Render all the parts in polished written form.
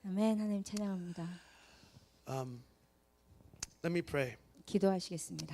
아멘. 하나님 찬양합니다. Let me pray. 기도하시겠습니다.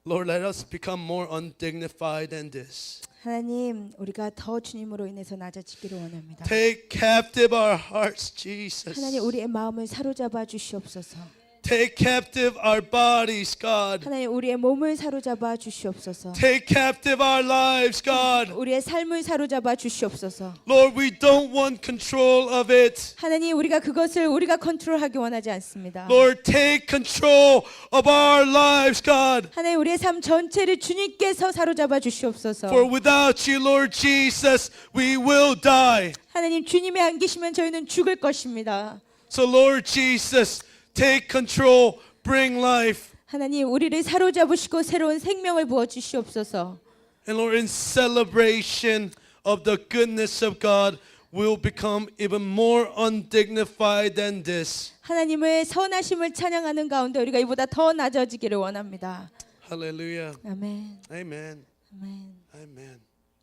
Lord, let us become more undignified than this. 하나님, 우리가 더 주님으로 인해서 낮아지기를 원합니다. Take captive our hearts, Jesus. 하나님, 우리의 마음을 사로잡아 주시옵소서. Take captive our bodies, God. 하나님, 우리의 몸을 사로잡아 주시옵소서. Take captive our lives, God. 우리의 삶을 사로잡아 주시옵소서. Lord, we don't want control of it. 하나님, 우리가 그것을 우리가 컨트롤하기 원하지 않습니다. Lord, take control of our lives, God. 하나님, 우리의 삶 전체를 주님께서 사로잡아 주시옵소서. For without you, Lord Jesus, we will die. 하나님, 주님이 안 계시면 저희는 죽을 것입니다. So, Lord Jesus, take control, bring life. 하나님, 우리를 사로잡으시고 새로운 생명을 부어 주시옵소서. And Lord, in celebration of the goodness of God, we'll become even more undignified than this. 하나님의 선하심을 찬양하는 가운데 우리가 이보다 더 낮아지기를 원합니다. Hallelujah. 아멘. Amen. 아멘. Amen.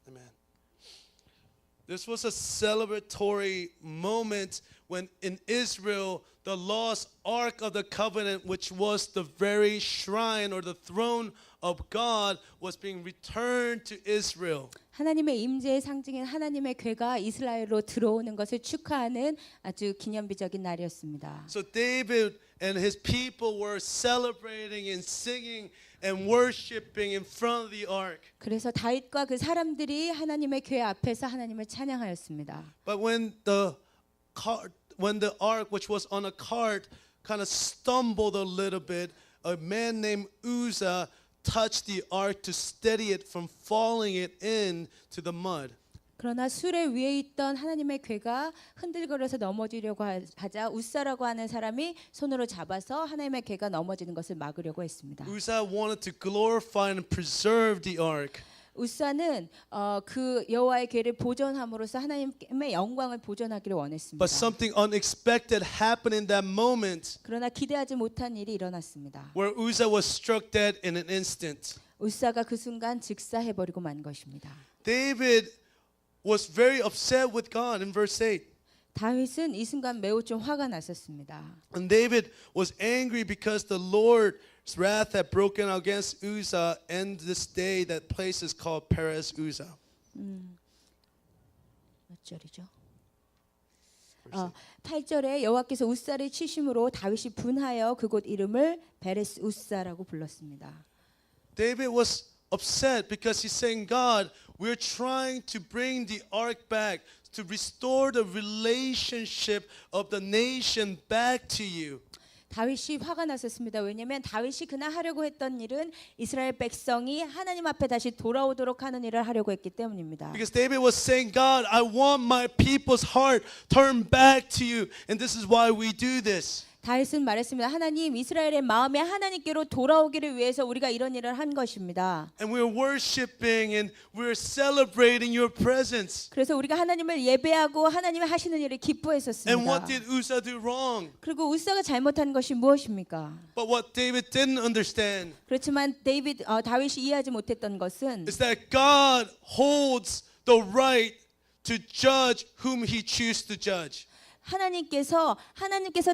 Amen. This was a celebratory moment when in Israel the lost Ark of the Covenant, which was the very shrine or the throne of God, was being returned to Israel. 하나님의 임재의 상징인 하나님의 궤가 이스라엘로 들어오는 것을 축하하는 아주 기념비적인 날이었습니다. So David and his people were celebrating and singing and worshiping in front of the ark. 그래서 다윗과 그 사람들이 하나님의 궤 앞에서 하나님을 찬양하였습니다. But when the ark, which was on a cart, kind of stumbled a little bit, a man named Uzzah touched the ark to steady it from falling it into the mud. 그러나 수레 위에 있던 하나님의 궤가 흔들거려서 넘어지려고 하자 우사라고 하는 사람이 손으로 잡아서 하나님의 궤가 넘어지는 것을 막으려고 했습니다. Uzzah wanted to glorify and preserve the ark. 우사는 그 여호와의 궤를 보존함으로써 하나님의 영광을 보존하기를 원했습니다. But something unexpected happened in that moment 그러나 기대하지 못한 일이 일어났습니다. where Uzzah was struck dead in an instant. 우사가 그 순간 즉사해버리고 만 것입니다. David was very upset with God in verse 8. 다윗은 이 순간 매우 좀 화가 났었습니다. And David was angry because the Lord's wrath had broken out against Uzzah, and this day that place is called Perez Uzzah. 몇 절이죠? 8절에 여호와께서 우사를 치심으로 다윗이 분하여 그곳 이름을 베레스 우사라고 불렀습니다. David was upset because he's saying, God, we're trying to bring the ark back, to restore the relationship of the nation back to you. 다윗이 화가 났었습니다. 왜냐하면 다윗이 그날 하려고 했던 일은 이스라엘 백성이 하나님 앞에 다시 돌아오도록 하는 일을 하려고 했기 때문입니다. Because David was saying, God, I want my people's heart turned back to you, and this is why we do this. 다윗은 말했습니다. 하나님, 이스라엘의 마음이 하나님께로 돌아오기를 위해서 우리가 이런 일을 한 것입니다. And we're worshiping and we're celebrating your presence. 그래서 우리가 하나님을 예배하고 하나님이 하시는 일을 기뻐했었습니다. And what did Uzzah do wrong? 그리고 우사가 잘못한 것이 무엇입니까? But what David didn't understand 그렇지만 다윗이 이해하지 못했던 것은 is that God holds the right to judge whom he chooses to judge. 하나님께서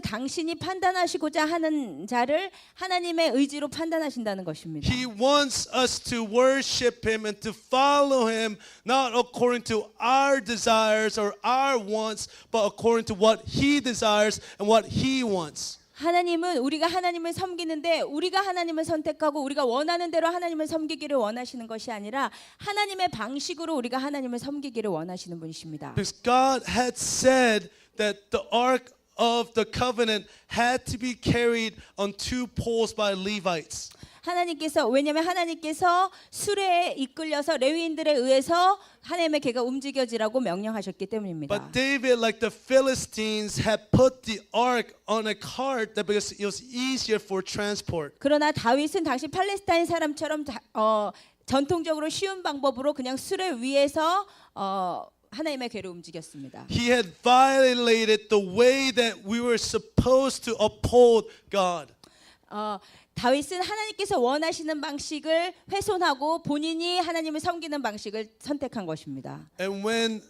당신이 판단하시고자 하는 자를 하나님의 의지로 판단하신다는 것입니다. He wants us to worship him and to follow him not according to our desires or our wants, but according to what he desires and what he wants. 하나님은 우리가 하나님을 섬기는데 우리가 하나님을 선택하고 우리가 원하는 대로 하나님을 섬기기를 원하시는 것이 아니라 하나님의 방식으로 우리가 하나님을 섬기기를 원하시는 분이십니다. Because God had said that the ark of the covenant had to be carried on two poles by Levites. 왜냐하면 하나님께서 수레에 이끌려서 레위인들에 의해서 하나님의 궤가 움직여지라고 명령하셨기 때문입니다. But David, like the Philistines, had put the ark on a cart because it was easier for transport. 그러나 다윗은 당시 팔레스타인 사람처럼 전통적으로 쉬운 방법으로 그냥 수레 위에서 하나님의 궤를 움직였습니다. He had violated the way that we were supposed to uphold God. 다윗은 하나님께서 원하시는 방식을 훼손하고 본인이 하나님을 섬기는 방식을 선택한 것입니다. And when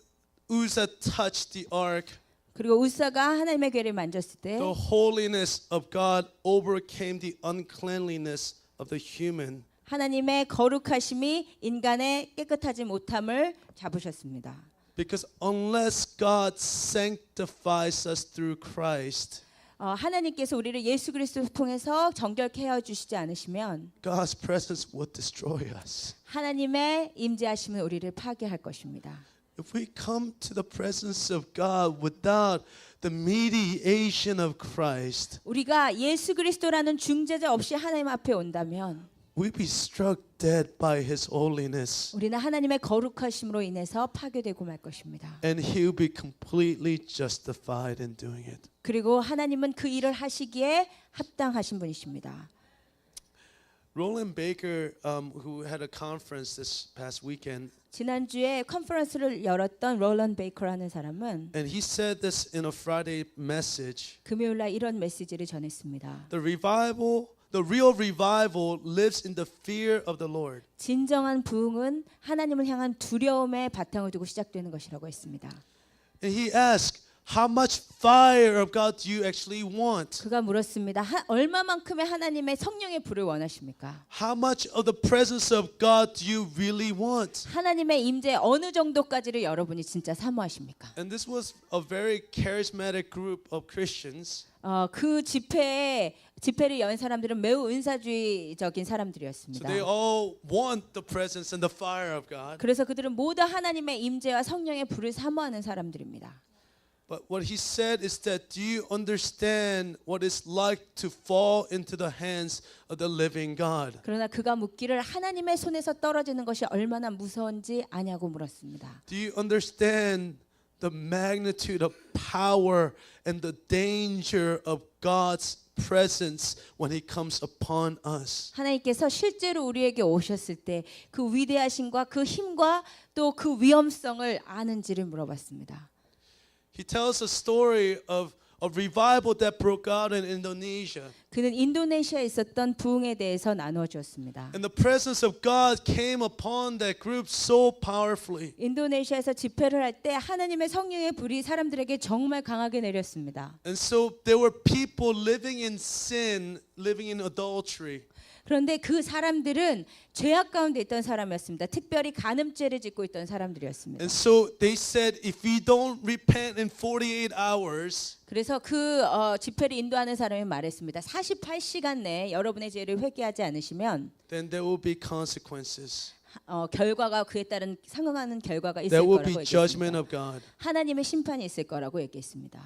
Uzzah touched the ark, 그리고 우사가 하나님의 궤를 만졌을 때 the holiness of God overcame the uncleanliness of the human. 하나님의 거룩하심이 인간의 깨끗하지 못함을 잡으셨습니다. Because unless God sanctifies us through Christ, 하나님께서 우리를 예수 그리스도를 통해서 정결케 해 주시지 않으시면 God's presence would destroy us. 하나님의 임재하심은 우리를 파괴할 것입니다. If we come to the presence of God without the mediation of Christ, 우리가 예수 그리스도라는 중재자 없이 하나님 앞에 온다면 we'll be struck dead by His holiness, 우리는 하나님의 거룩하심으로 인해서 파괴되고 말 것입니다. and He'll be completely justified in doing it. 그리고 하나님은 그 일을 하시기에 합당하신 분이십니다. Roland Baker, who had a conference this past weekend, 지난주에 컨퍼런스를 열었던 롤런 베이커라는 사람은 and he said this in a Friday message. 금요일 날 이런 메시지를 전했습니다. The real revival lives in the fear of the Lord. 진정한 부흥은 하나님을 향한 두려움에 바탕을 두고 시작되는 것이라고 했습니다. And he asked, how much fire of God do you actually want? 그가 물었습니다. 얼마만큼의 하나님의 성령의 불을 원하십니까? How much of the presence of God do you really want? 하나님의 임재 어느 정도까지를 여러분이 진짜 사모하십니까? And this was a very charismatic group of Christians. 그 집회를 연 사람들은 매우 은사주의적인 So 사람들이었습니다. they all want the presence and the fire of God. 그래서 그들은 모두 하나님의 임재와 성령의 불을 사모하는 사람들입니다. But what he said is that, do you understand what it's like to fall into the hands of the living God? 그러나 그가 묻기를 하나님의 손에서 떨어지는 것이 얼마나 무서운지 아냐고 물었습니다. Do you understand the magnitude of power and the danger of God's presence when He comes upon us? 하나님께서 실제로 우리에게 오셨을 때 그 위대하심과 그 힘과 또 그 위험성을 아는지를 물어봤습니다. He tells a story of a revival that broke out in Indonesia. 그는 인도네시아에 있었던 부흥에 대해서 나누어 주었습니다. And the presence of God came upon that group so powerfully. 인도네시아에서 집회를 할 때 하나님의 성령의 불이 사람들에게 정말 강하게 내렸습니다. And so there were people living in sin, living in adultery. 그런데 그 사람들은 죄악 가운데 있던 사람이었습니다. 특별히 간음죄를 짓고 있던 사람들이었습니다. And so they said, if we don't repent in 48 hours, 그래서 그 집회를 인도하는 사람이 말했습니다. 48시간 내에 여러분의 죄를 회개하지 않으시면 then there will be consequences. 결과가 그에 따른 상응하는 결과가 있을 There will 거라고 be judgment 얘기했습니다. of God. 하나님의 심판이 있을 거라고 얘기했습니다.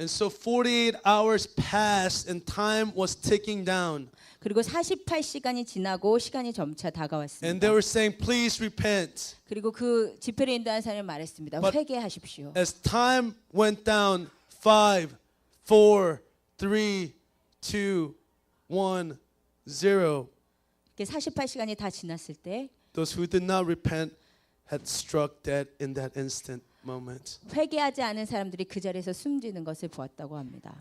And so 48 hours passed and time was ticking down. 그리고 48시간이 지나고 시간이 점차 And 다가왔습니다. they were saying, please repent. 그리고 그 집회를 인도하는 사람이 말했습니다. But- 회개하십시오. As time went down, 5, 4, 3, 2, 1, 0. 48시간이 다 지났을 때 Those who did not repent had struck dead in that instant moment. 회개하지 않은 사람들이 그 자리에서 숨지는 것을 보았다고 합니다.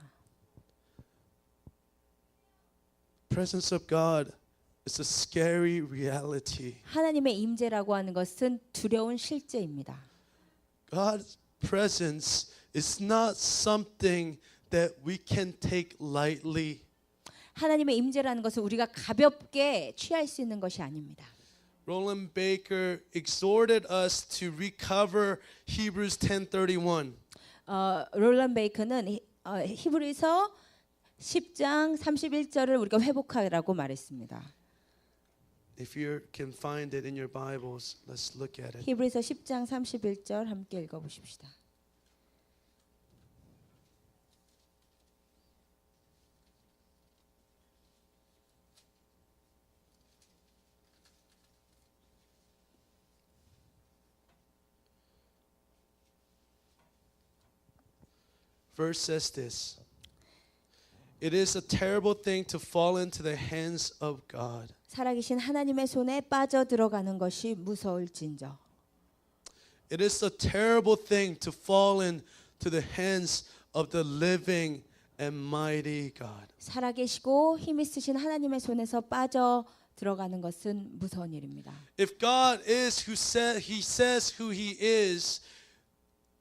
Presence of God is a scary reality. 하나님의 임재라고 하는 것은 두려운 실제입니다. God's presence is not something that we can take lightly. 하나님의 임재라는 것은 우리가 가볍게 취할 수 있는 것이 아닙니다. Roland Baker exhorted us to recover Hebrews 10:31. 롤런 베이커는 히브리서 10장 31절을 우리가 회복하라고 말했습니다. If you can find it in your Bibles, let's look at it. 히브리서 10장 31절 함께 읽어보십시다. Verse says this. It is a terrible thing to fall into the hands of God. 살아계신 하나님의 손에 빠져 들어가는 것이 무서울진저. It is a terrible thing to fall into the hands of the living and mighty God. 살아계시고 힘 있으신 하나님의 손에서 빠져 들어가는 것은 무서운 일입니다. If God is who he says who he is,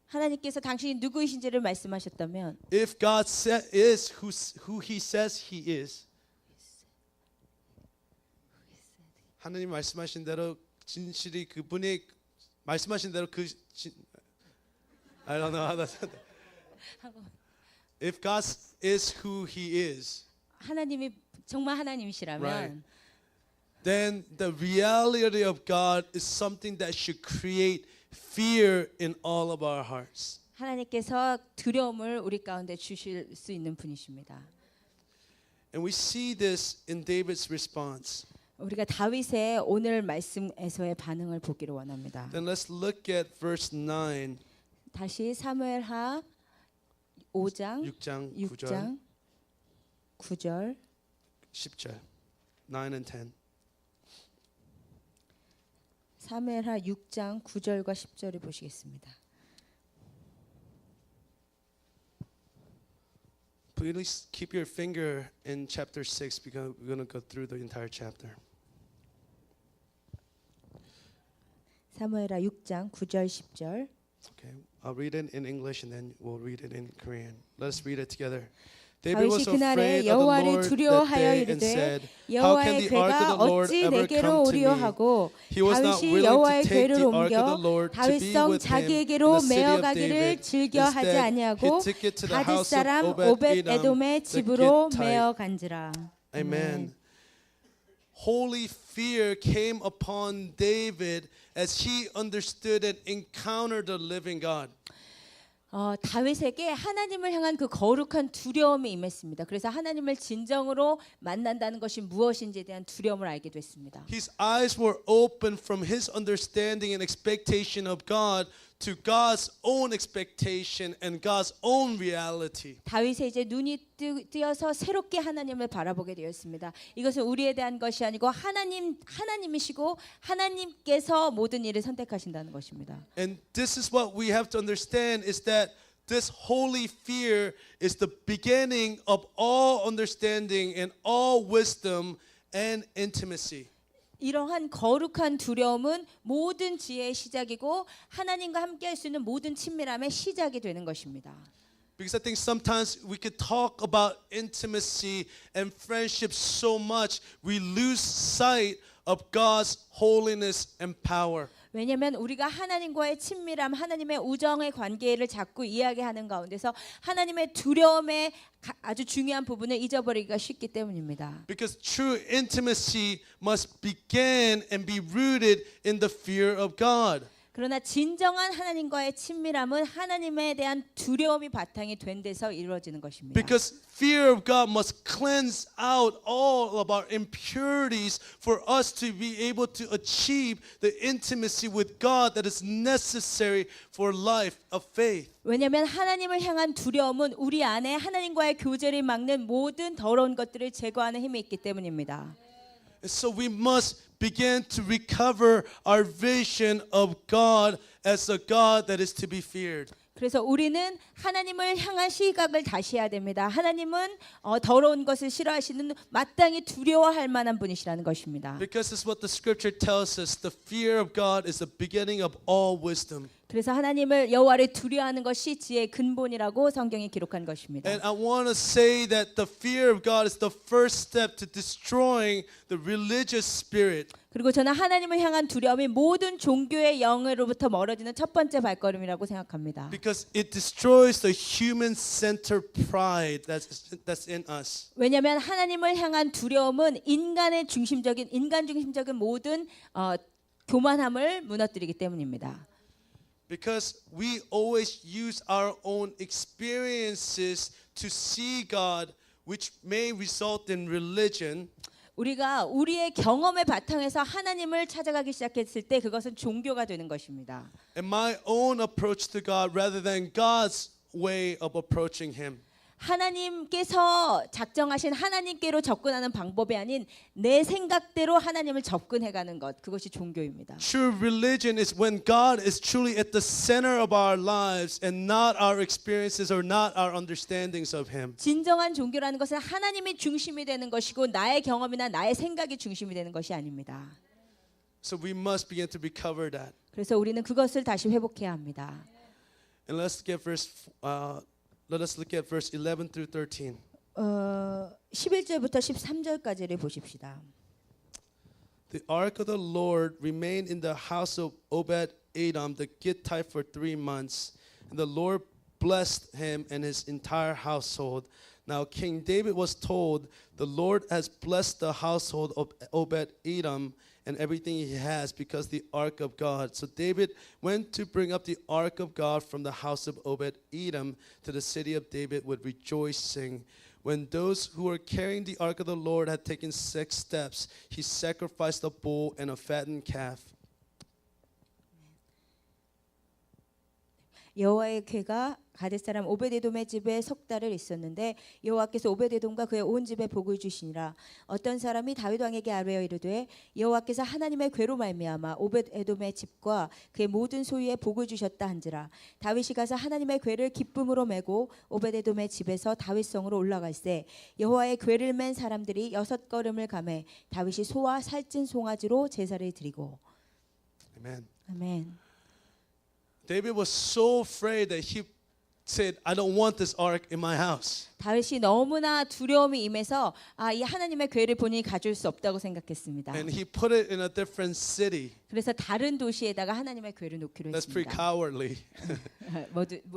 하나님께서 당신이 누구이신지를 말씀하셨다면 if God is who He says He is, 하나님 말씀하신 대로 진실이 그분이 말씀하신 대로 I don't know how that. If God is who He is, 하나님이 정말 하나님이시라면 Right. then the reality of God is something that should create fear in all of our hearts. 하나님께서 두려움을 우리 가운데 주실 수 있는 분이십니다. And we see this in David's response. 우리가 다윗의 오늘 말씀에서의 반응을 보기를 원합니다. Then let's look at verse 9, 다시 사무엘하 5장 6장 9절, 6장 9절 10절, 9 and 10. 사무엘하 6장 9절과 10절을 보시겠습니다. Please keep your finger in chapter 6 because we're going to go through the entire chapter. 사무엘하 6장 9절 10절. Okay, I'll read it in English and then we'll read it in Korean. Let's read it together. David was 다윗이 그날에 afraid of the 여호와를 Lord that 두려워하여 day and 이르되 said, How can 여호와의 the ark of 궤가 the Lord 어찌 ever 내게로 come to 오리요 me? 하고 He was not 다윗이 willing 여호와의 to take 궤를 the ark of the 옮겨 Lord to be 다윗성 with him in 자기에게로 the city 메어 of 가기를 David. 즐겨 하지 Instead, 아니하고 he took it to the 가드 house 사람 of 오벳 에돔의 the 집으로 Gittite. 메어 간지라. Amen. Holy fear came upon David as he understood and encountered the living God. 다윗에게 하나님을 향한 그 거룩한 두려움이 임했습니다. 그래서 하나님을 진정으로 만난다는 것이 무엇인지에 대한 두려움을 알게 됐습니다. His eyes were open from his understanding and expectation of God to God's own expectation and God's own reality. 다윗의 이제 눈이 뜨여서 새롭게 하나님을 바라보게 되었습니다. 이것은 우리에 대한 것이 아니고 하나님이시고 하나님께서 모든 일을 선택하신다는 것입니다. And this is what we have to understand is that this holy fear is the beginning of all understanding and all wisdom and intimacy. 이러한 거룩한 두려움은 모든 지혜의 시작이고 하나님과 함께할 수 있는 모든 친밀함의 시작이 되는 것입니다. Because I think sometimes we could talk about intimacy and friendship so much we lose sight of God's holiness and power. 왜냐하면 우리가 하나님과의 친밀함, 하나님의 우정의 관계를 자꾸 이야기하는 가운데서 하나님의 두려움의 아주 중요한 부분을 잊어버리기가 쉽기 때문입니다. Because true intimacy must begin and be rooted in the fear of God. 그러나 진정한 하나님과의 친밀함은 하나님에 대한 두려움이 바탕이 된 데서 이루어지는 것입니다. Because fear of God must cleanse out all of our impurities for us to be able to achieve the intimacy with God that is necessary for life of faith. 왜냐하면 하나님을 향한 두려움은 우리 안에 하나님과의 교제를 막는 모든 더러운 것들을 제거하는 힘이 있기 때문입니다. And so we must begin to recover our vision of God as a God that is to be feared. 그래서 우리는 하나님을 향한 시각을 다시 해야 됩니다. 하나님은 더러운 것을 싫어하시는 마땅히 두려워할 만한 분이시라는 것입니다. Because it's what the scripture tells us, the fear of God is the beginning of all wisdom. 그래서 하나님을 여호와를 두려워하는 것이 지혜의 근본이라고 성경이 기록한 것입니다. And I want to say that the fear of God is the first step to destroying the religious spirit. 그리고 저는 하나님을 향한 두려움이 모든 종교의 영으로부터 멀어지는 첫 번째 발걸음이라고 생각합니다. Because it destroys the human-centered pride that's in us. 왜냐하면 하나님을 향한 두려움은 인간 중심적인 모든 교만함을 무너뜨리기 때문입니다. Because we always use our own experiences to see God, which may result in religion. 우리가 우리의 경험의 바탕에서 하나님을 찾아가기 시작했을 때 그것은 종교가 되는 것입니다. And my own approach to God rather than God's way of approaching Him. 하나님께서 작정하신 하나님께로 접근하는 방법이 아닌 내 생각대로 하나님을 접근해가는 것, 그것이 종교입니다. True religion is when God is truly at the center of our lives and not our experiences or not our understandings of Him. 진정한 종교라는 것은 하나님이 중심이 되는 것이고 나의 경험이나 나의 생각이 중심이 되는 것이 아닙니다. So we must begin to recover that. 그래서 우리는 그것을 다시 회복해야 합니다. And let us look at verse 11 through 13. 11절부터 13절까지를 보십시다. The ark of the Lord remained in the house of Obed-Edom the Gittite for 3 months, and the Lord blessed him and his entire household. Now King David was told, the Lord has blessed the household of Obed-Edom and everything he has because the ark of God. So David went to bring up the ark of God from the house of Obed-Edom to the city of David with rejoicing. When those who were carrying the ark of the Lord had taken 6 steps, he sacrificed a bull and a fattened calf. 여호와의 궤가 가뎃 사람 오베데돔의 집에 석 달을 있었는데 여호와께서 오베데돔과 그의 온 집에 복을 주시니라. 어떤 사람이 다윗 왕에게 아뢰어 이르되 여호와께서 하나님의 궤로 말미암아 오베데돔의 집과 그의 모든 소유에 복을 주셨다 한지라. 다윗이 가서 하나님의 궤를 기쁨으로 메고 오베데돔의 집에서 다윗성으로 올라갈새 여호와의 궤를 맨 사람들이 6걸음을 가매 다윗이 소와 살찐 송아지로 제사를 드리고. Amen. 아멘. David was so afraid that he said, I don't want this ark in my house. 다윗이 너무나 두려움이 임해서 이 하나님의 궤를 본인이 가질 수 없다고 생각했습니다. And he put it in a different city. 그래서 다른 도시에다가 하나님의 궤를 놓기로 That's pretty 했습니다. cowardly.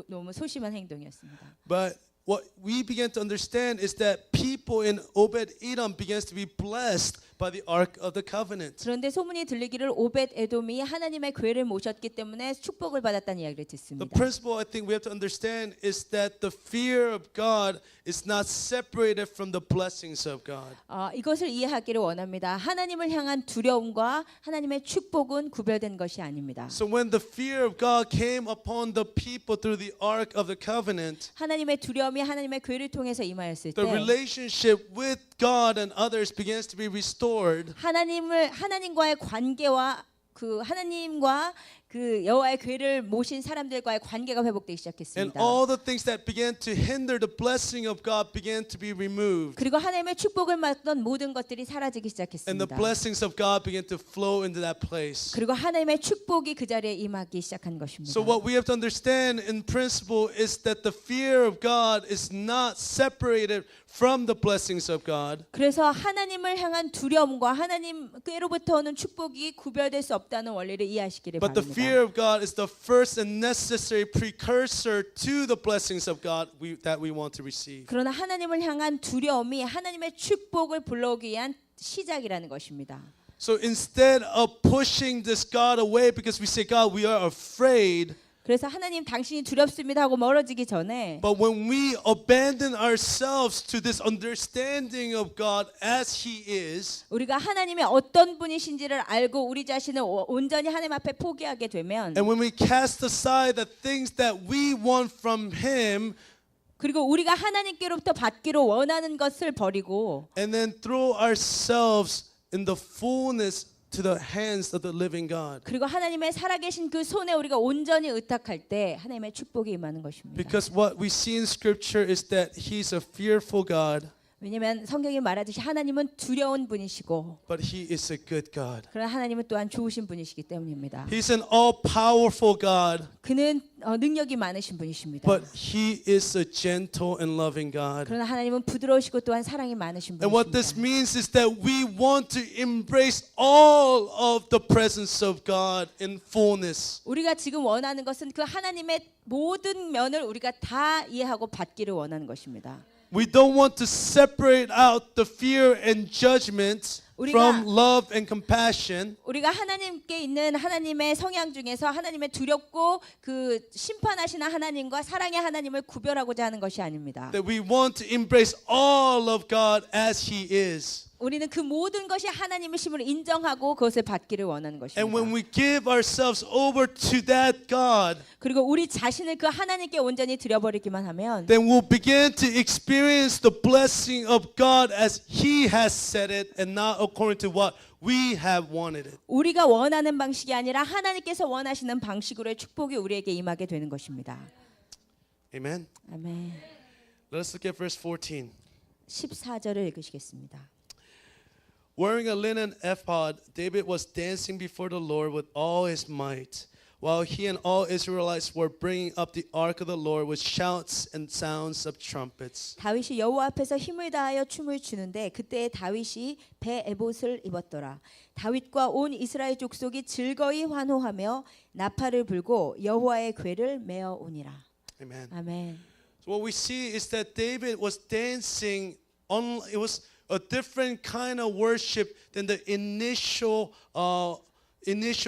너무 소심한 행동이었습니다. But what we began to understand is that people in Obed-Edom begins to be blessed by the Ark of the Covenant. 그런데 소문이 들리기를 오벳 에돔이 하나님의 궤를 모셨기 때문에 축복을 받았다는 이야기를 The 듣습니다. principle I think we have to understand is that the fear of God is not separated from the blessings of God. 이것을 이해하기를 원합니다. 하나님을 향한 두려움과 하나님의 축복은 구별된 것이 아닙니다. So when the fear of God came upon the people through the Ark of the Covenant, 하나님의 두려움이 하나님의 궤를 통해서 임하였을 때 the relationship with God and others begins to be restored. 하나님과의 관계와 그 하나님과 그 여호와의 궤를 모신 사람들과의 관계가 회복되기 And 시작했습니다. all the things that began to hinder the blessing of God began to be removed. 그리고 하나님의 축복을 받던 모든 것들이 사라지기 And the 시작했습니다. blessings of God began to flow into that place. 그리고 하나님의 축복이 그 자리에 임하기 시작한 것입니다. So what we have to understand in principle is that the fear of God is not separated from the blessings of God. 그래서 하나님을 향한 두려움과 하나님께로부터 오는 축복이 구별될 수 없다는 원리를 이해하시기를 But the 바랍니다. fear of God is the first and necessary precursor to the blessings of God that we want to receive. 그러나 하나님을 향한 두려움이 하나님의 축복을 불러오기 위한 시작이라는 것입니다. So instead of pushing this God away because we say, God, we are afraid, 그래서 하나님 당신이 두렵습니다 하고 멀어지기 전에 but when we abandon ourselves to this understanding of God as He is, 우리가 하나님의 어떤 분이신지를 알고 우리 자신을 온전히 하나님 앞에 포기하게 되면 and when we cast aside the things that we want from Him, 그리고 우리가 하나님께로부터 받기로 원하는 것을 버리고 and then throw ourselves in the fullness to the hands of the living God. 그리고 하나님의 살아계신 그 손에 우리가 온전히 의탁할 때 하나님의 축복이 임하는 것입니다. Because what we see in Scripture is that He's a fearful God, 왜냐하면 성경이 말하듯이 하나님은 두려운 분이시고 but He is a good God. 그러나 하나님은 또한 좋으신 분이시기 때문입니다. He's an all-powerful God, 그는 능력이 많으신 분이십니다. but He is a gentle and loving God. 그러나 하나님은 부드러우시고 또한 사랑이 많으신 And what this 분이십니다. means is that we want to embrace all of the presence of God in fullness. 우리가 지금 원하는 것은 그 하나님의 모든 면을 우리가 다 이해하고 받기를 원하는 것입니다. We don't want to separate out the fear and judgment from love and compassion. 우리가 하나님께 있는 하나님의 성향 중에서 하나님의 두렵고 그 심판하시는 하나님과 사랑의 하나님을 구별하고자 하는 것이 아닙니다. That we want to embrace all of God as He is. 우리는 그 모든 것이 하나님이심을 인정하고 그것을 받기를 원하는 And when 것입니다. we give ourselves over to that God, 그리고 우리 자신을 그 하나님께 온전히 드려버리기만 하면 then we'll begin to experience the blessing of God as He has said it and not according to what we have wanted it. 우리가 원하는 방식이 아니라 하나님께서 원하시는 방식으로의 축복이 우리에게 임하게 되는 것입니다. Amen. 아멘. Let us look at verse 14. 14절을 읽으시겠습니다. Wearing a linen ephod, David was dancing before the Lord with all his might. while he and all Israelites were bringing up the ark of the Lord with shouts and sounds of trumpets. 다윗이 여호와 앞에서 힘을 다하여 춤을 추는데 그때 다윗이 배 에봇을 입었더라. 다윗과 온 이스라엘 족속이 즐거이 환호하며 나팔을 불고 여호와의 궤를 메어 오니라. Amen. 아멘. So what we see is that David was dancing on, it was a different kind of worship than the initial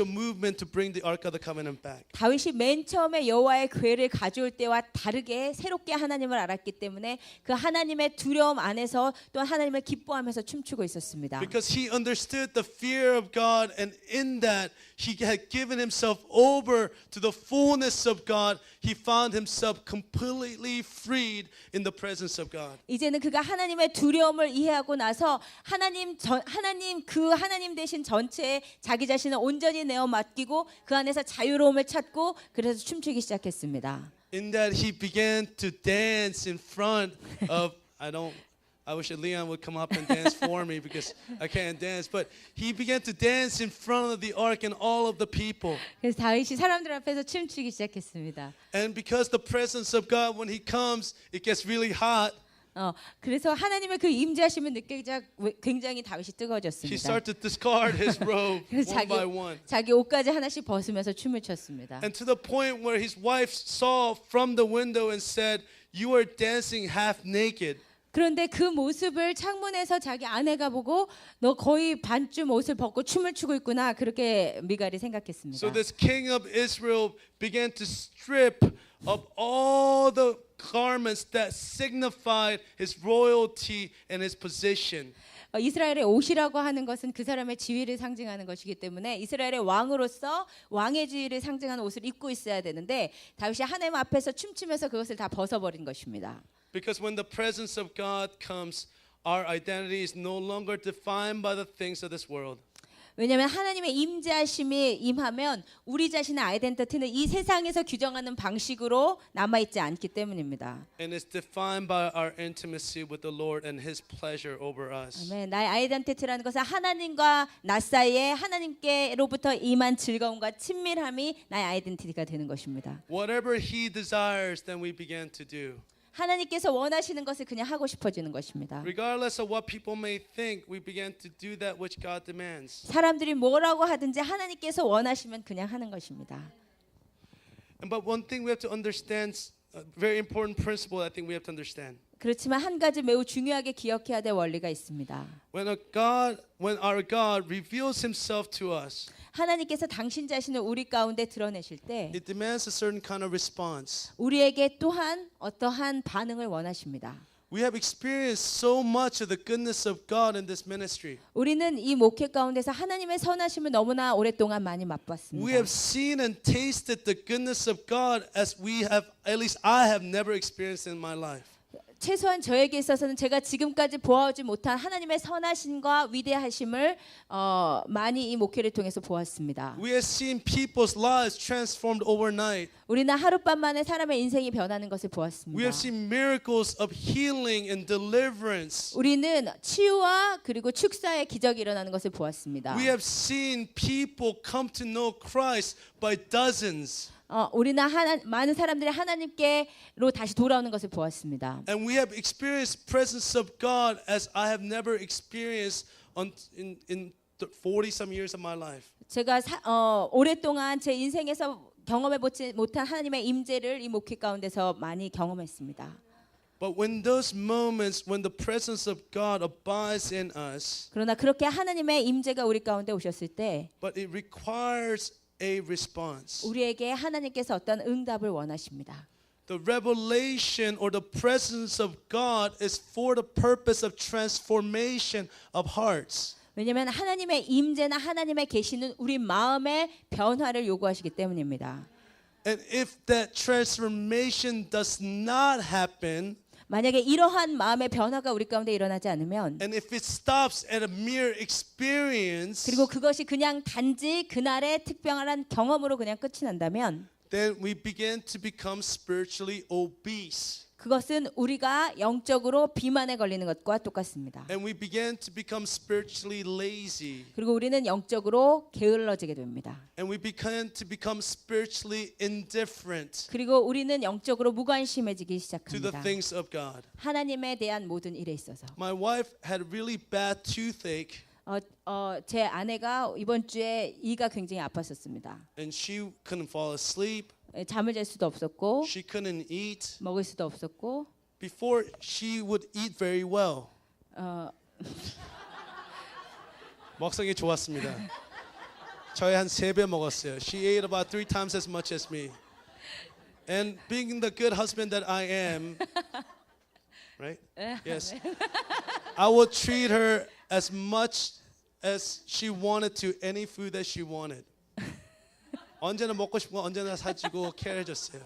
movement to bring the Ark of the Covenant back. 다윗이 맨 처음에 여호와의 궤를 가져올 때와 다르게 새롭게 하나님을 알았기 때문에 그 하나님의 두려움 안에서 또 하나님을 기뻐하면서 춤추고 있었습니다. Because he understood the fear of God, and in that he had given himself over to the fullness of God. He found himself completely freed in the presence of God. 이제는 그가 하나님의 두려움을 이해하고 나서 하나님 대신 전체에 자기 자신을 온전히 내어 맡기고 그 안에서 자유로움을 찾고 그래서 춤추기 시작했습니다. In that he began to dance in front of I wish Leon would come up and dance for me because I can't dance. But he began to dance in front of the ark and all of the people. 그래서 다윗이 사람들 앞에서 춤추기 시작했습니다. And because the presence of God, when he comes, it gets really hot. 그래서 하나님의 그 임재하심을 느끼자 굉장히 다윗이 He 뜨거워졌습니다. started to discard his robe 그래서 one by one. 자기 옷까지 하나씩 벗으면서 춤을 췄습니다. And to the point where his wife saw from the window and said, "You are dancing half naked." 그런데 그 모습을 창문에서 자기 아내가 보고 너 거의 반쯤 옷을 벗고 춤을 추고 있구나 그렇게 미갈이 생각했습니다. So this king of Israel began to strip of all the garments that signified his royalty and his position. 이스라엘의 옷이라고 하는 것은 그 사람의 지위를 상징하는 것이기 때문에 이스라엘의 왕으로서 왕의 지위를 상징하는 옷을 입고 있어야 되는데 다윗이 하나님 앞에서 춤추면서 그것을 다 벗어버린 것입니다. Because when the presence of God comes, our identity is no longer defined by the things of this world. 왜냐하면 하나님의 임재하심이 임하면 우리 자신의 아이덴티티는 이 세상에서 규정하는 방식으로 남아있지 않기 때문입니다. And it's defined by our intimacy with the Lord and His pleasure over us. 아멘. 나의 아이덴티티라는 것은 하나님과 나 사이에 하나님께로부터 임한 즐거움과 친밀함이 나의 아이덴티티가 되는 것입니다. Whatever He desires, then we begin to do. 하나님께서 원하시는 것을 그냥 하고 싶어지는 것입니다. Regardless of what people may think, we begin to do that which God demands. 사람들이 뭐라고 하든지 하나님께서 원하시면 그냥 하는 것입니다. But one thing we have to understand, a very important principle I think we have to understand. 그렇지만 한 가지 매우 중요하게 기억해야 될 원리가 있습니다. When our God reveals Himself to us, 하나님께서 당신 자신을 우리 가운데 드러내실 때 it demands a certain kind of response. 우리에게 또한 어떠한 반응을 원하십니다. We have experienced so much of the goodness of God in this ministry. 우리는 이 목회 가운데서 하나님의 선하심을 너무나 오랫동안 많이 We 맛봤습니다. have seen and tasted the goodness of God as we have, at least I have never experienced in my life. 최소한 저에게 있어서는 제가 지금까지 보아오지 못한 하나님의 선하심과 위대하심을 많이 이 목회를 통해서 보았습니다. We have seen people's lives transformed overnight. 우리는 하룻밤 만에 사람의 인생이 변하는 것을 We 보았습니다. have seen miracles of healing and deliverance. 우리는 치유와 그리고 축사의 기적이 일어나는 것을 보았습니다. We have seen people come to know Christ by dozens. 우리는 많은 사람들이 하나님께로 다시 돌아오는 것을 보았습니다. And we have experienced presence of God as I have never experienced in 40 some years of my life. 제가 오랫동안 제 인생에서 경험해보지 못한 하나님의 임재를 이 목회 가운데서 많이 경험했습니다. But when those moments, when the presence of God abides in us, 그러나 그렇게 하나님의 임재가 우리 가운데 오셨을 때 but it requires a response. 우리에게 하나님께서 어떤 응답을 원하십니다. The revelation or the presence of God is for the purpose of transformation of hearts. 왜냐하면 하나님의 임재나 하나님의 계시는 우리 마음의 변화를 요구하시기 때문입니다. And if that transformation does not happen, 만약에 이러한 마음의 변화가 우리 가운데 일어나지 않으면 and if it stops at a mere experience, 그리고 그것이 그냥 단지 그날의 특별한 경험으로 그냥 끝이 난다면 then we begin to become spiritually obese. 그것은 우리가 영적으로 비만에 걸리는 것과 똑같습니다. And we begin to become spiritually lazy. 그리고 우리는 영적으로 게을러지게 됩니다. And we begin to become spiritually indifferent 그리고 우리는 영적으로 무관심해지기 to the 시작합니다. things of God. 하나님에 대한 모든 일에 있어서. My wife had really bad toothache, 제 아내가 이번 주에 이가 굉장히 아팠었습니다. and she couldn't fall asleep. 잠을 잘 수도 없었고 She couldn't eat. 먹을 수도 없었고 Before, she would eat very well. 먹성이 좋았습니다. 저희 한 3배 먹었어요. She ate about 3 times as much as me. And being the good husband that I am, right? Yes. I would treat her as much as she wanted to, any food that she wanted. 언제나 먹고 싶은 거 언제나 사주고 케어해줬어요.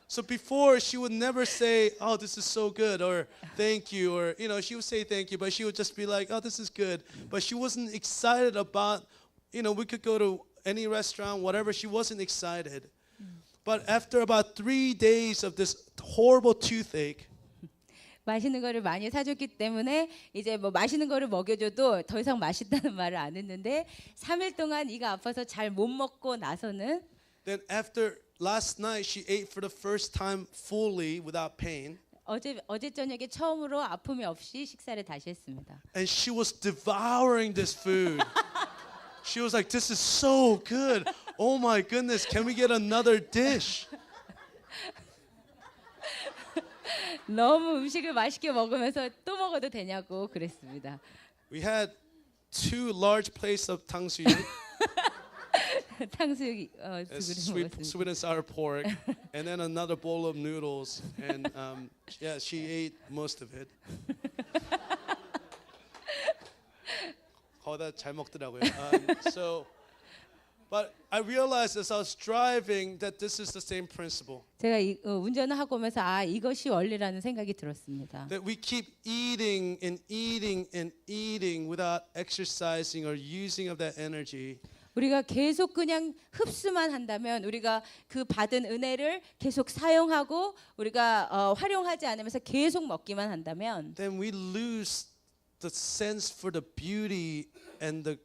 So before, she would never say, "Oh, this is so good," or "Thank you," or she would say thank you, but she would just be like, "Oh, this is good." But she wasn't excited about, we could go to any restaurant, whatever. She wasn't excited. But after about 3 days of this horrible toothache, 맛있는 거를 많이 사줬기 때문에 이제 뭐 맛있는 거를 먹여줘도 더 이상 맛있다는 말을 안 했는데 3일 동안 이가 아파서 잘 못 먹고 나서는 then after last night, she ate for the first time fully without pain. 어제 저녁에 처음으로 아픔이 없이 식사를 다시 했습니다. And she was devouring this food. She was like, "This is so good. Oh my goodness, can we get another dish?" 너무 음식을 맛있게 먹으면서 또 먹어도 되냐고 그랬습니다. We had 2 large plates of 탕수육, 탕수육 두 sweet, 그릇 sweet 먹었습니다. and sour pork, and then another bowl of noodles. And yeah, she ate most of it. 거의 잘 먹더라고요. But I realized as I was driving that this is the same principle. 제가 운전을 하고 오면서 이것이 원리라는 생각이 들었습니다. That we keep eating and eating and eating without exercising or using of that energy. 우리가 계속 그냥 흡수만 한다면 우리가 그 받은 은혜를 계속 사용하고 우리가 활용하지 않으면서 계속 먹기만 한다면 Then we lose the sense for the beauty and the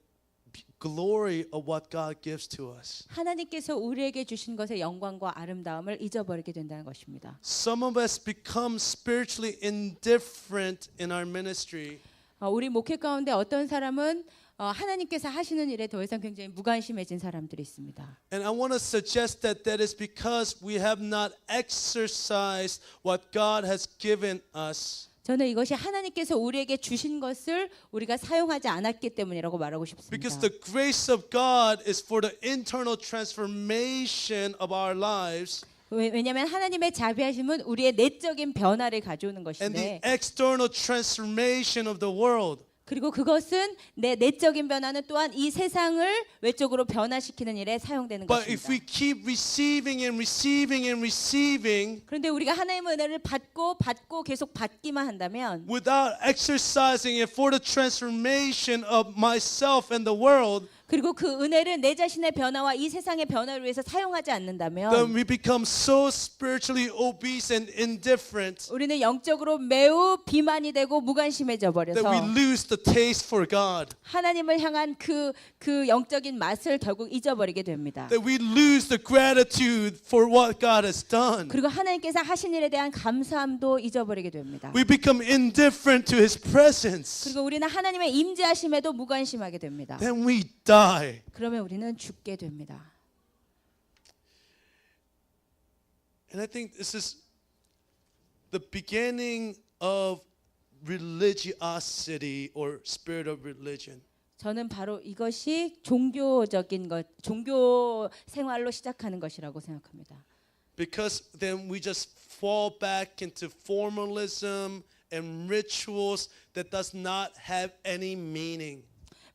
glory of what God gives to us. 하나님께서 우리에게 주신 것의 영광과 아름다움을 잊어버리게 된다는 것입니다. Some of us become spiritually indifferent in our ministry. 우리 목회 가운데 어떤 사람은 하나님께서 하시는 일에 더 이상 굉장히 무관심해진 사람들이 있습니다. And I want to suggest that that is because we have not exercised what God has given us. 저는 이것이 하나님께서 우리에게 주신 것을 우리가 사용하지 않았기 때문이라고 말하고 싶습니다. Because the grace of God is for the internal transformation of our lives. 왜냐하면 하나님의 자비하심은 우리의 내적인 변화를 가져오는 And the 것인데 external transformation of the world. 그리고 그것은 내 내적인 변화는 또한 이 세상을 외적으로 변화시키는 일에 사용되는 But if we 것입니다. keep receiving and receiving and receiving 그런데 우리가 하나님의 은혜를 받고 계속 받기만 한다면 without exercising it for the transformation of myself and the world, 그리고 그 은혜를 내 자신의 변화와 이 세상의 변화를 위해서 사용하지 then 않는다면 we become so spiritually obese and indifferent 우리는 영적으로 매우 비만이 되고 무관심해져 that we 버려서 lose the taste for God, 하나님을 향한 그 영적인 맛을 결국 잊어버리게 됩니다. that we lose the gratitude for what God has done. 그리고 하나님께서 하신 일에 대한 감사함도 잊어버리게 됩니다. We become indifferent to His presence. 그리고 우리는 하나님의 임재하심에도 무관심하게 됩니다. Then we die. 그러면 우리는 죽게 됩니다. And I think this is the beginning of religiosity or spirit of religion. 저는 바로 이것이 종교적인 것, 종교 생활로 시작하는 것이라고 생각합니다. Because then we just fall back into formalism and rituals that does not have any meaning.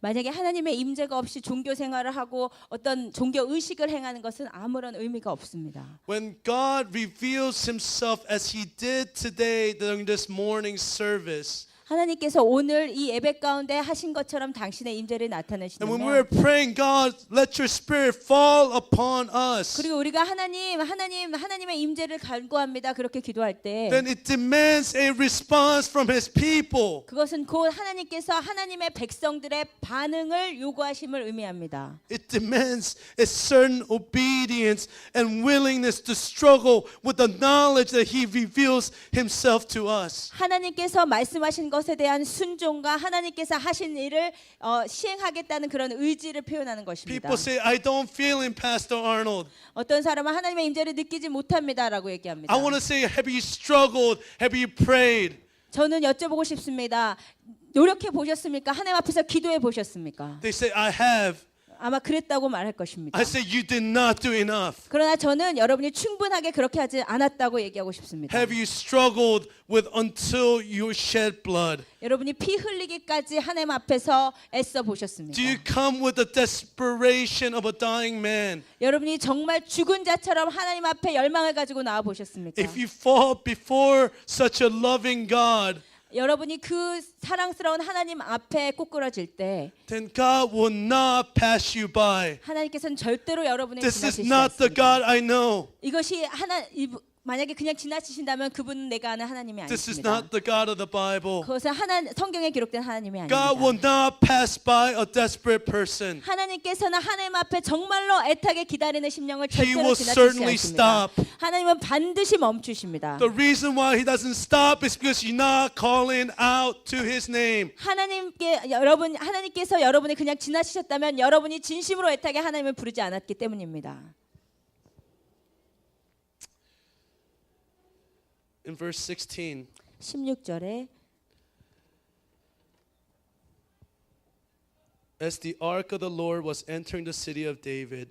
만약에 하나님의 임재가 없이 종교 생활을 하고 어떤 종교 의식을 행하는 것은 아무런 의미가 없습니다. When God reveals Himself as He did today during this morning service, 하나님께서 오늘 이 예배 가운데 하신 것처럼 당신의 임재를 And when we 나타내시는데 were praying, God, let your spirit fall upon us, 그리고 우리가 하나님의 임재를 간구합니다. 그렇게 기도할 때 then it demands a response from his people. 그것은 곧 하나님께서 하나님의 백성들의 반응을 요구하심을 의미합니다. It demands a certain obedience and willingness to struggle with the knowledge that he reveals himself to us. 하나님께서 말씀하신 것에 대한 순종과 하나님께서 하신 일을 시행하겠다는 그런 의지를 표현하는 것입니다. People say, I don't feel him, Pastor Arnold. 어떤 사람은 하나님의 임재를 느끼지 못합니다라고 얘기합니다. I want to say, have you struggled? Have you prayed? 저는 여쭤보고 싶습니다. 노력해 보셨습니까? 하나님 앞에서 기도해 보셨습니까? They say, I have. 아마 그랬다고 말할 것입니다. I say, you did not do enough. 그러나 저는 여러분이 충분하게 그렇게 하지 않았다고 얘기하고 싶습니다. Have you struggled with until you shed blood? 여러분이 피 흘리기까지 하나님 앞에서 애써 보셨습니까? Do you come with the desperation of a dying man? 여러분이 정말 죽은 자처럼 하나님 앞에 열망을 가지고 나와 보셨습니까? If you fall before such a loving God, 여러분이 그 사랑스러운 하나님 앞에 꼬꾸라질 때 then God will not pass you by. 하나님께서는 절대로 여러분을 This is 지나치시지 not the 않습니다. God I know. 이것이 만약에 그냥 지나치신다면 그분은 내가 아는 하나님이 This is 아니십니다. not the God of the Bible. 그것은 성경에 기록된 하나님이 God will 아닙니다. not pass by a desperate person. 하나님께서는 하나님 앞에 정말로 애타게 기다리는 심령을 He 절대로 will 지나치지 certainly 않습니다. stop. 하나님은 반드시 멈추십니다. The reason why he doesn't stop is because you're not calling out to his name. 하나님께서 여러분이 그냥 지나치셨다면 여러분이 진심으로 애타게 하나님을 부르지 않았기 때문입니다. In verse 16, 16절에 as the ark of the Lord was entering the city of David,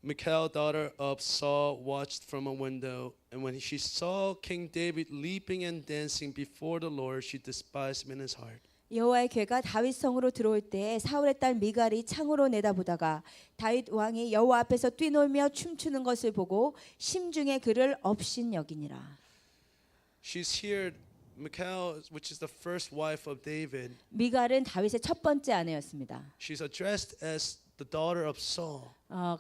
Michal, daughter of Saul, watched from a window. And when she saw King David leaping and dancing before the Lord, she despised him in his heart. 여호와의 궤가 다윗 성으로 들어올 때에 사울의 딸 미갈이 창으로 내다보다가 다윗 왕이 여호와 앞에서 뛰놀며 춤추는 것을 보고 심중에 그를 업신여기니라. She's here, Michal, which is the first wife of David. 미갈은 다윗의 첫 번째 아내였습니다. She's addressed as the daughter of Saul.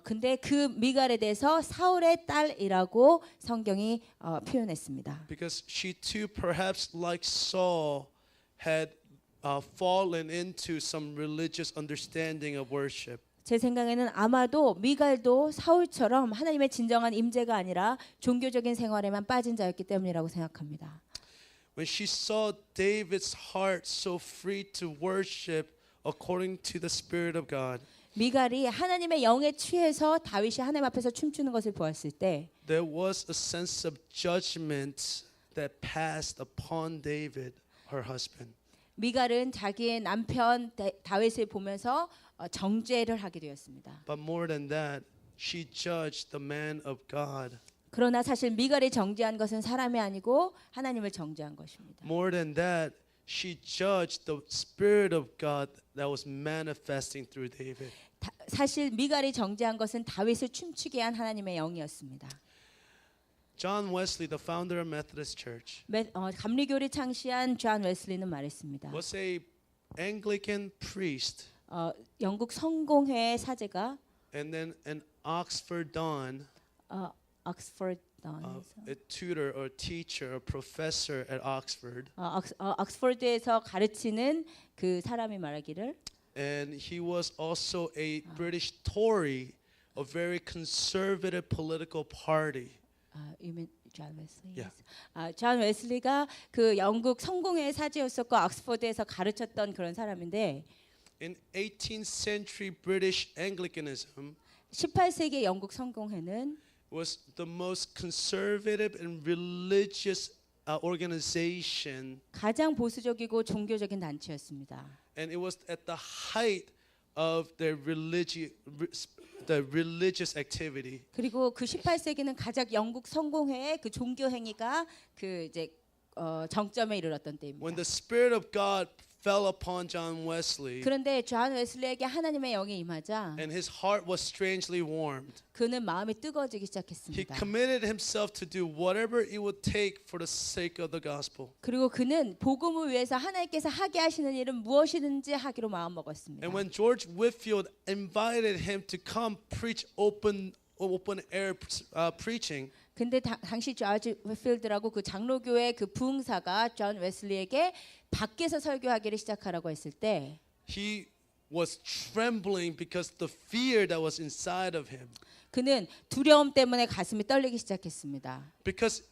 근데 그 미갈에 대해서 사울의 딸이라고 성경이 표현했습니다. Because she too, perhaps like Saul, had fallen into some religious understanding of worship. 제 생각에는 아마도 미갈도 사울처럼 하나님의 진정한 임재가 아니라 종교적인 생활에만 빠진 자였기 때문이라고 생각합니다. When she saw David's heart so free to worship according to the Spirit of God, 미갈이 하나님의 영에 취해서 다윗이 하나님 앞에서 춤추는 것을 보았을 때 there was a sense of judgment that passed upon David, her husband. 미갈은 자기의 남편 다윗을 보면서 정죄를 하게 되었습니다. But more than that, she judged the man of God. 그러나 사실 미갈이 정죄한 것은 사람이 아니고 하나님을 정죄한 것입니다. More than that, she judged the Spirit of God that was manifesting through David. 사실 미갈이 정죄한 것은 다윗을 춤추게 한 하나님의 영이었습니다. John Wesley, the founder of Methodist Church, 감리교를 창시한 존 웨슬리는 말했습니다. was a Anglican priest 영국 성공회의 사제가 and then an Oxford Don, 옥스퍼드 a tutor or teacher or professor at Oxford. 옥스퍼드에서 가르치는 그 사람이 말하기를 And he was also a British Tory, a very conservative political party. You mean John Wesley? Yeah. 존 웨슬리가 그 영국 성공회의 사제였었고 옥스퍼드에서 가르쳤던 그런 사람인데 In 18th century British Anglicanism 18세기 영국 성공회는 was the most conservative and religious organization, 가장 보수적이고 종교적인 단체였습니다. and it was at the height of their religious activity. 그리고 그 18세기는 가장 영국 성공회의 그 종교 행위가 그 이제 정점에 이르렀던 When 때입니다. the Spirit of God fell upon John Wesley, 그런데 존 웨슬리에게 하나님의 영이 임하자 and his heart was strangely warmed. 그는 마음이 뜨거워지기 He 시작했습니다. committed himself to do whatever it would take for the sake of the gospel. 그리고 그는 복음을 위해서 하나님께서 하게 하시는 일은 무엇이든지 하기로 마음먹었습니다. And when George Whitfield invited him to come preach open air preaching, 근데 당시 조지 웨필드라고 그 장로교회 그 부흥사가 존 웨슬리에게 밖에서 설교하기를 시작하라고 했을 때 he was trembling because the fear that was inside of him. 그는 두려움 때문에 가슴이 떨리기 시작했습니다. Because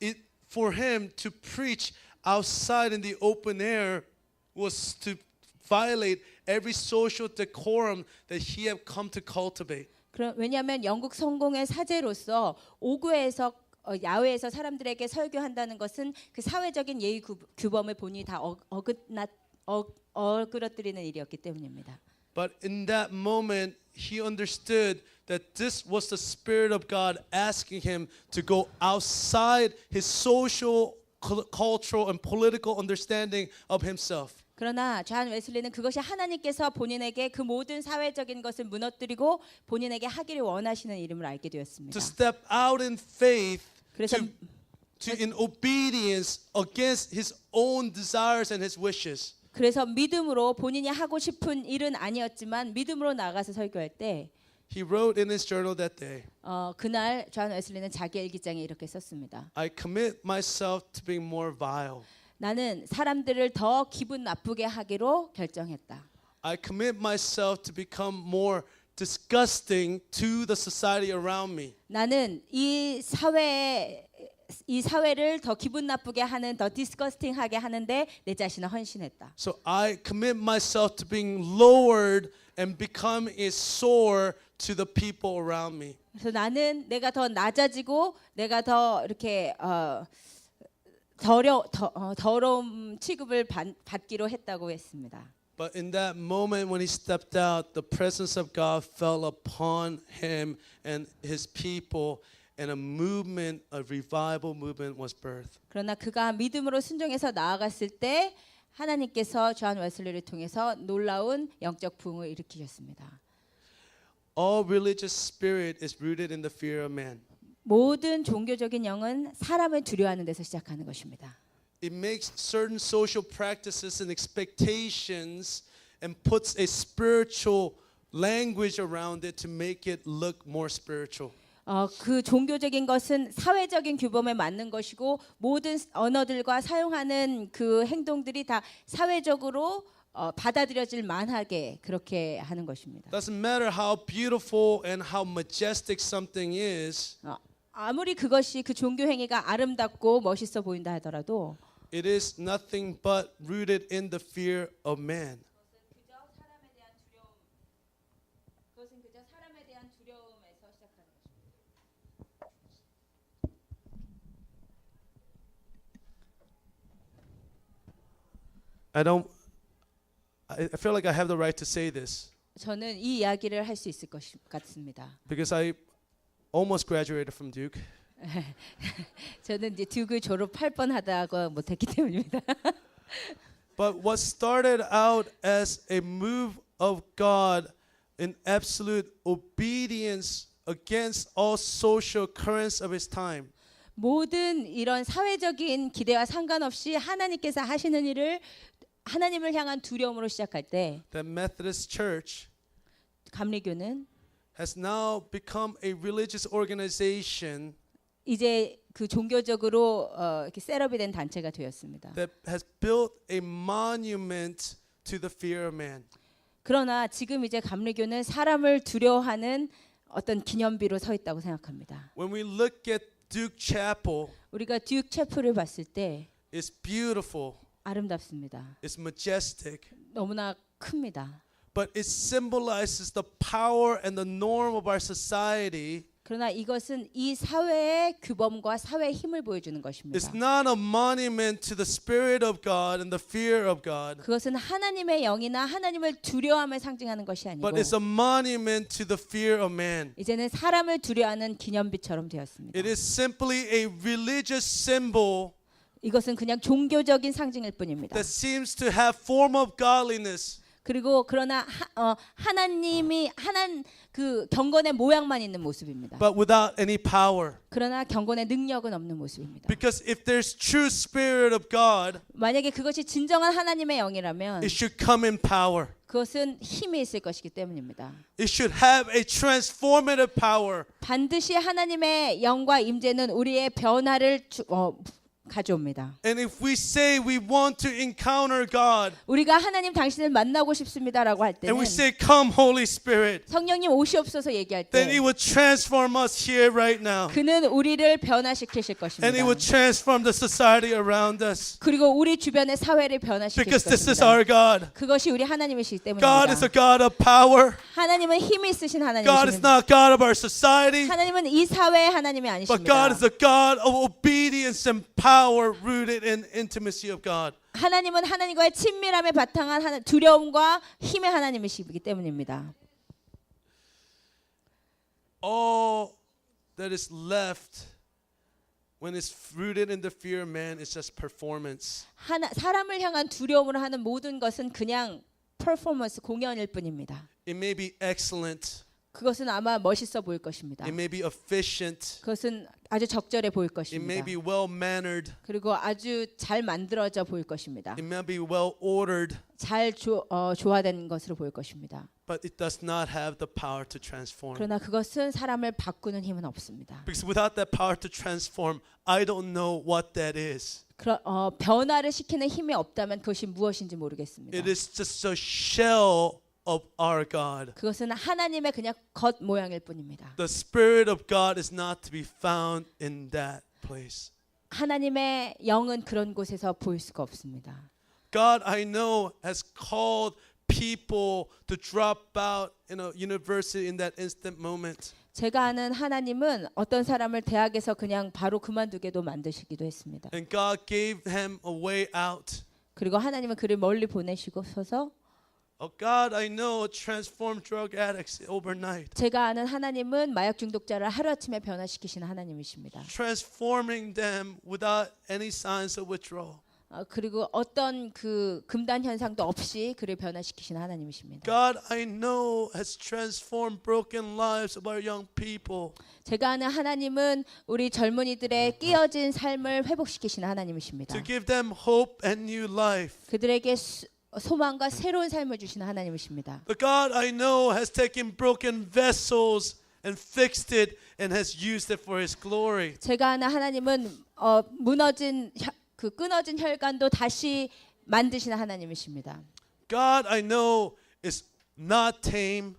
for him to preach outside in the open air was to violate every social decorum that he had come to cultivate. 왜냐하면 영국 성공의 사제로서 오구에서 야외에서 사람들에게 설교한다는 것은 그 사회적인 예의 규범을 본인이 다 어그러뜨리는 일이었기 때문입니다. But in that moment, he understood that this was the Spirit of God asking him to go outside his social, cultural, and political understanding of himself. 그러나 존 웨슬리는 그것이 하나님께서 본인에게 그 모든 사회적인 것을 무너뜨리고 본인에게 하기를 원하시는 이름을 알게 되었습니다. To step out in faith, 그래서 in obedience against his own desires and his wishes. 그래서 믿음으로 본인이 하고 싶은 일은 아니었지만 믿음으로 나가서 설교할 때 He wrote in his journal that day, 그날 존 웨슬리는 자기 일기장에 이렇게 썼습니다. I commit myself to being more vile. 나는 사람들을 더 기분 나쁘게 하기로 결정했다. I commit myself to become more disgusting to the society around me. 나는 이 사회를 더 기분 나쁘게 하는 더 디스커스팅하게 하는데 내 자신을 헌신했다. So I commit myself to being lowered and become a sore to the people around me. 그래서 나는 내가 더 낮아지고 내가 더 이렇게 더러움 취급을 받기로 했다고 했습니다. But in that moment when he stepped out, the presence of God fell upon him and his people, and a movement, a revival movement was birthed. 그러나 그가 믿음으로 순종해서 나아갔을 때 하나님께서 존 웨슬리를 통해서 놀라운 영적 부흥을 일으키셨습니다. All religious spirit is rooted in the fear of man. 모든 종교적인 영은 사람을 두려워하는 데서 시작하는 것입니다. It makes certain social practices and expectations and puts a spiritual language around it to make it look more spiritual. 그 종교적인 것은 사회적인 규범에 맞는 것이고 모든 언어들과 사용하는 그 행동들이 다 사회적으로 받아들여질 만하게 그렇게 하는 것입니다. Doesn't matter how beautiful and how majestic something is. 아무리 그것이 그 종교 행위가 아름답고 멋있어 보인다 하더라도 It is nothing but rooted in the fear of man. 그것은 그저 사람에 대한 두려움에서 시작하는 것입니다. I feel like I have the right to say this 저는 이 이야기를 할 수 있을 것 같습니다. because I almost graduated from Duke. 저는 이제 듀크 졸업할 뻔하다고 못했기 때문입니다. But what started out as a move of God in absolute obedience against all social currents of his time. 모든 이런 사회적인 기대와 상관없이 하나님께서 하시는 일을 하나님을 향한 두려움으로 시작할 때 The Methodist Church 감리교는 has now become a religious organization 이제 그 종교적으로 이렇게 셋업이 된 단체가 되었습니다. that has built a monument to the fear of man. 그러나 지금 이제 감리교는 사람을 두려워하는 어떤 기념비로 서 있다고 생각합니다. When we look at Duke Chapel, 우리가 듀크 채플을 봤을 때 it's beautiful, 아름답습니다. it's majestic, 너무나 큽니다. but it symbolizes the power and the norm of our society. 그러나 이것은 이 사회의 규범과 사회의 힘을 보여주는 것입니다. It's not a monument to the Spirit of God and the fear of God, 그것은 하나님의 영이나 하나님을 두려움을 상징하는 것이 아니고 but it's a monument to the fear of man. 이제는 사람을 두려워하는 기념비처럼 되었습니다. It is simply a religious symbol 이것은 그냥 종교적인 상징일 뿐입니다. that seems to have form of godliness, 그리고 그러나 하나님이 그 경건의 모양만 있는 모습입니다. but without any power. 그러나 경건의 능력은 없는 모습입니다. Because if there's true spirit of God, 만약에 그것이 진정한 하나님의 영이라면 it should come in power. 그것은 힘이 있을 것이기 때문입니다. It should have a transformative power. 반드시 하나님의 영과 임재는 우리의 변화를 가져옵니다. And if we say we want to encounter God, 우리가 하나님 당신을 만나고 싶습니다라고 할 and 때는 we say, "Come, Holy Spirit," 성령님 오시옵소서 얘기할 then 때 it would transform us here right now. 그는 우리를 변화시키실 And it 것입니다. would transform the society around us. 그리고 우리 주변의 사회를 변화시킬 Because this is 것입니다. our God. 그것이 우리 하나님이시기 God is a 때문입니다. God of power. 하나님은 힘이 있으신 God is 하나님이십니다. not God of our society, 하나님은 이 사회의 하나님이 but God 아니십니다. is a God of obedience and power rooted in intimacy of God. 하나님은 하나님과의 친밀함에 바탕한 두려움과 힘의 하나님이시기 때문입니다. All that is left when it's rooted in the fear of man is just performance. 사람을 향한 두려움으로 하는 모든 것은 그냥 퍼포먼스 공연일 뿐입니다. It may be excellent. 그것은 아마 멋있어 보일 것입니다. It may be efficient. 그것은 아주 적절해 보일 It may 것입니다. be well mannered. 그리고 아주 잘 만들어져 보일 것입니다. It may be well ordered. 잘 조화된 것으로 보일 것입니다. But it does not have the power to transform. 그러나 그것은 사람을 바꾸는 힘은 없습니다. Because without that power to transform, I don't know what that is. 변화를 시키는 힘이 없다면 그것이 무엇인지 모르겠습니다. It is just a shell of our God. 그것은 하나님의 그냥 겉 모양일 뿐입니다. The Spirit of God is not to be found in that place. 하나님의 영은 그런 곳에서 보일 수가 없습니다. God, I know, has called people to drop out in a university in that instant moment. 제가 아는 하나님은 어떤 사람을 대학에서 그냥 바로 그만두게도 만드시기도 했습니다. And God gave him a way out. 그리고 하나님은 그를 멀리 보내시고서 Oh God, I know, transform drug addicts overnight. 제가 아는 하나님은 마약 중독자를 하루아침에 변화시키시는 하나님이십니다. Transforming them without any signs of withdrawal. 그리고 어떤 그 금단 현상도 없이 그를 변화시키시는 하나님이십니다. God, I know, has transformed broken lives of our young people. 제가 아는 하나님은 우리 젊은이들의 끼어진 삶을 회복시키시는 하나님이십니다. To give them hope and new life. 그들에게 소망과 새로운 삶을 주시는 하나님이십니다. The God I know has taken broken vessels and fixed it and has used it for His glory. 제가 아는 하나님은 그 끊어진 혈관도 다시 만드시는 하나님이십니다. God I know is not tame.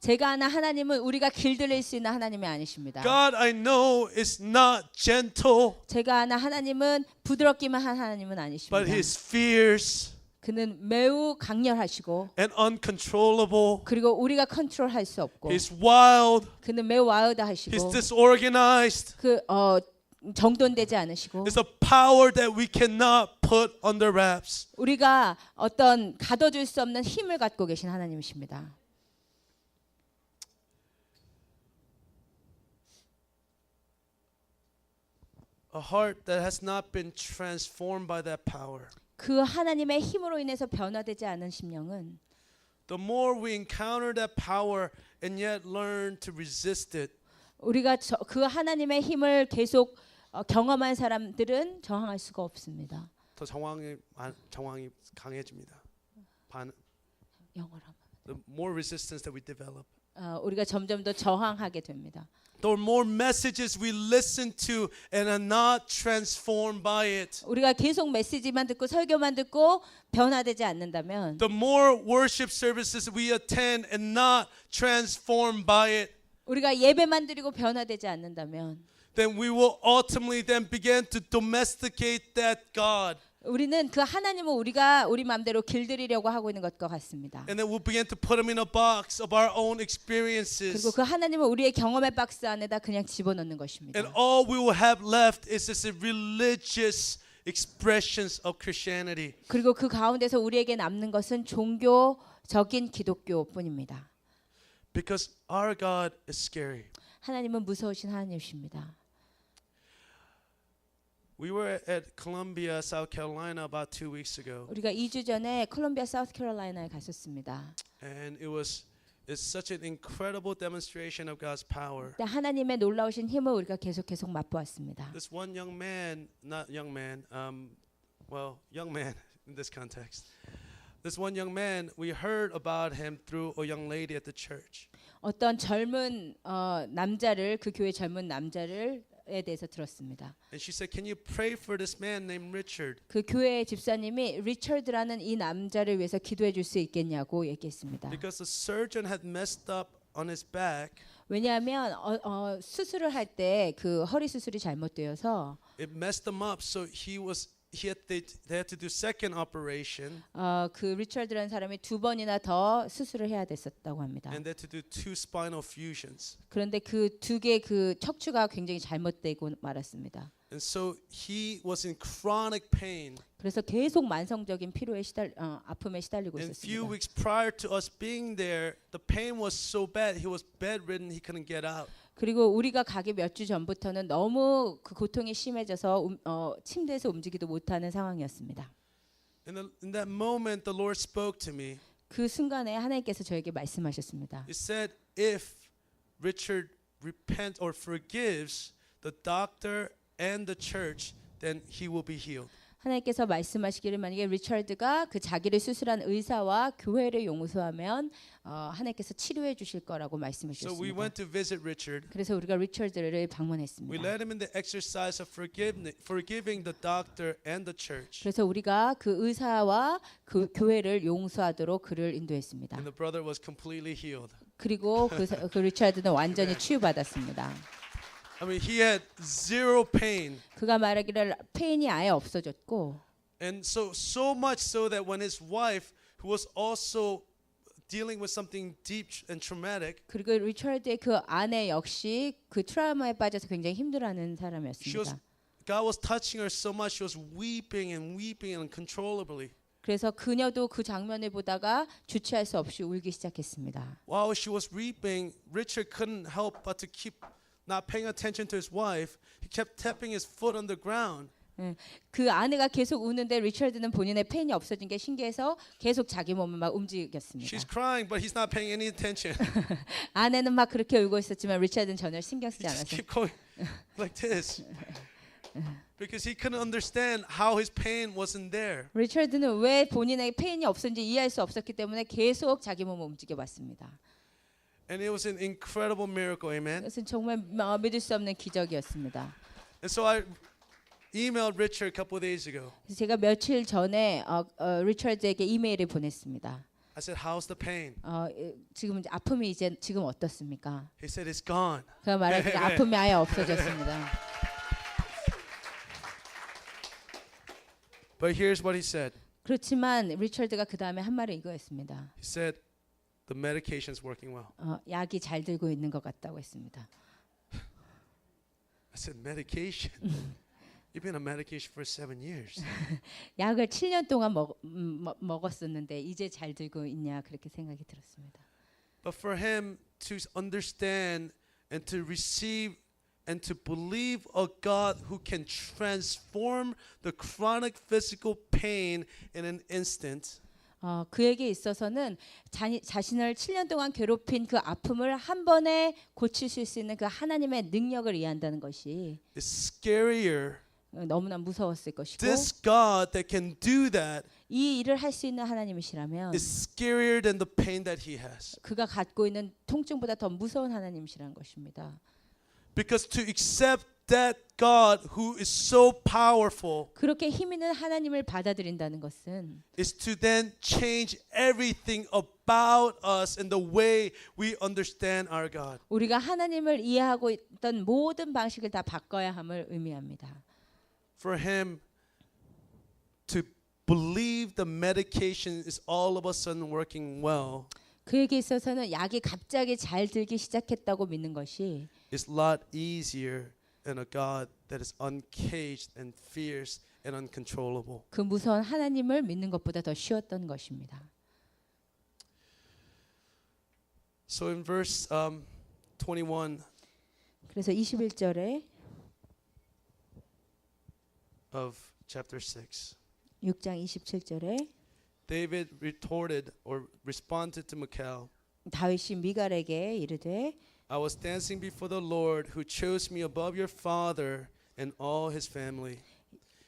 제가 아는 하나님은 우리가 길들일 수 있는 하나님이 아니십니다. God I know is not gentle, 제가 아는 하나님은 부드럽기만 한 하나님은 아니십니다. but He's fierce 그는 매우 강렬하시고 and uncontrollable. 그리고 우리가 컨트롤할 수 없고 He's wild. 그는 매우 He's 와일드하시고 disorganized. 정돈되지 않으시고 It's a power that we cannot put under wraps. 우리가 어떤 가둬줄 수 없는 힘을 갖고 계신 하나님이십니다. A heart that has not been transformed by that power. 그 하나님의 힘으로 인해서 변화되지 않은 심령은 The more we encounter that power and yet learn to resist it, 우리가 그 하나님의 힘을 계속 경험한 사람들은 저항할 수가 없습니다. 더 정황이 강해집니다. 영어로 하면. The more resistance that we develop, 우리가 점점 더 저항하게 됩니다. the more messages we listen to and are not transformed by it, 우리가 계속 메시지만 듣고 설교만 듣고 변화되지 않는다면 the more worship services we attend and not transformed by it, 우리가 예배만 드리고 변화되지 않는다면 then we will ultimately then begin to domesticate that God. 우리는 그 하나님을 우리가 우리 마음대로 길들이려고 하고 있는 것과 같습니다. And then we'll begin to put him in a box of our own 그리고 experiences. 그 하나님을 우리의 경험의 박스 안에다 그냥 집어넣는 것입니다. And all we will have left is just a religious expressions of Christianity. 그리고 그 가운데서 우리에게 남는 것은 종교적인 기독교뿐입니다. Because our God is scary. 하나님은 무서우신 하나님이십니다. We were at Columbia, South Carolina about 2 weeks ago, 우리가 2주 전에 콜롬비아 사우스캐롤라이나에 갔었습니다. and it's such an incredible demonstration of God's power. 근데 하나님의 놀라우신 힘을 우리가 계속 맛보았습니다. This one young man, not young man, young man in this context. This one young man, we heard about him through a young lady at the church. 어떤 젊은 남자를 그 교회 젊은 남자를에 대해서 들었습니다. And she said, "Can you pray for this man named Richard?" 그 교회 집사님이 리처드라는 이 남자를 위해서 기도해 줄 수 있겠냐고 얘기했습니다. Because the surgeon had messed up on his back. 왜냐하면 수술을 할 때 그 허리 수술이 잘못되어서 It messed him up, so they had to do second operation, 그 리처드라는 사람이 2번이나 더 수술을 해야 됐었다고 합니다. and they had to do 2 spinal fusions. 그런데 그 2개 그 척추가 굉장히 잘못되고 말았습니다. And so he was in chronic pain. 그래서 계속 만성적인 피로에 아픔에 시달리고 And few 있었습니다. weeks prior to us being there, the pain was so bad, he was bedridden, he couldn't get out. 그리고 우리가 가기 몇 주 전부터는 너무 그 고통이 심해져서 침대에서 움직이도 못하는 상황이었습니다. In that moment, the Lord spoke to me. 그 순간에 하나님께서 저에게 말씀하셨습니다. He said, if Richard repents or forgives the doctor and the church, then he will be healed. 하나님께서 말씀하시기를 만약에 리처드가 그 자기를 수술한 의사와 교회를 용서하면 하나님께서 치료해 주실 거라고 말씀해 So we 주셨습니다. went to visit Richard. 그래서 우리가 리처드를 We 방문했습니다. led him in the exercise of forgiving the doctor and the church. 그래서 우리가 그 의사와 그 교회를 용서하도록 그를 인도했습니다. And the brother was completely healed. 그리고 그 리처드는 완전히 치유받았습니다. I mean, he had zero pain. 그가 말하기를 페인이 아예 없어졌고 And so much so that when his wife, who was also dealing with something deep and traumatic, 그리고 리처드의 그 아내 역시 그 트라우마에 빠져서 굉장히 힘들어하는 사람이었습니다. God was touching her so much, she was weeping uncontrollably. 그래서 그녀도 그 장면을 보다가 주체할 수 없이 울기 시작했습니다. While she was weeping, Richard couldn't help but to keep not paying attention to his wife. He kept tapping his foot on the ground. 그 아내가 계속 우는데 리처드는 본인의 페인이 없어진 게 신기해서 계속 자기 몸을 막 움직였습니다. She's crying, but he's not paying any attention. 아내는 막 그렇게 울고 있었지만 리처드는 전혀 신경 쓰지 He just 않았어요. kept going like this. Because he couldn't understand how his pain wasn't there. 리처드는 왜 본인의 페인이 없었는지 이해할 수 없었기 때문에 계속 자기 몸을 움직여봤습니다. And it was an incredible miracle, amen. 그것은 정말 믿을 수 없는 기적이었습니다. And so I emailed Richard a couple of days ago. 그래서 제가 며칠 전에 리처드에게 이메일을 보냈습니다. I said, "How's the pain?" 지금 이제 아픔이 이제 지금 어떻습니까? He said, "It's gone." 그가 말하기를 아픔이 아예 없어졌습니다. But here's what he said. 그렇지만 리처드가 그 다음에 한 말이 이거였습니다. He said, "The medication's working well." 약이 잘 들고 있는 것 같다고 했습니다. I said, "Medication? You've been on medication for 7 years." 약을 7년 동안 먹었었는데 이제 잘 들고 있냐 그렇게 생각이 들었습니다. But for him to understand and to receive and to believe a God who can transform the chronic physical pain in an instant, 그에게 있어서는 자신을 7년 동안 괴롭힌 그 아픔을 한 번에 고치실 수 있는 그 하나님의 능력을 이해한다는 것이 is scarier. 너무나 무서웠을 것이고 This God that can do that 이 일을 할 수 있는 하나님이시라면 is scarier than the pain that he has. 그가 갖고 있는 통증보다 더 무서운 하나님이시라는 것입니다. Because to accept that God who is so powerful 그렇게 힘 있는 하나님을 받아들인다는 것은 is to then change everything about us and the way we understand our God. 우리가 하나님을 이해하고 있던 모든 방식을 다 바꿔야 함을 의미합니다. For him to believe the medication is all of a sudden working well 그에게 있어서는 약이 갑자기 잘 들기 시작했다고 믿는 것이 is a lot easier than a God that is uncaged and fierce and uncontrollable. 그 무서운 하나님을 믿는 것보다 더 쉬웠던 것입니다. So in verse 21, 그래서 21절에 of chapter 6. 6장 27절에 David retorted or responded to Michal. 다윗이 미갈에게 이르되 I was dancing before the Lord who chose me above your father and all his family.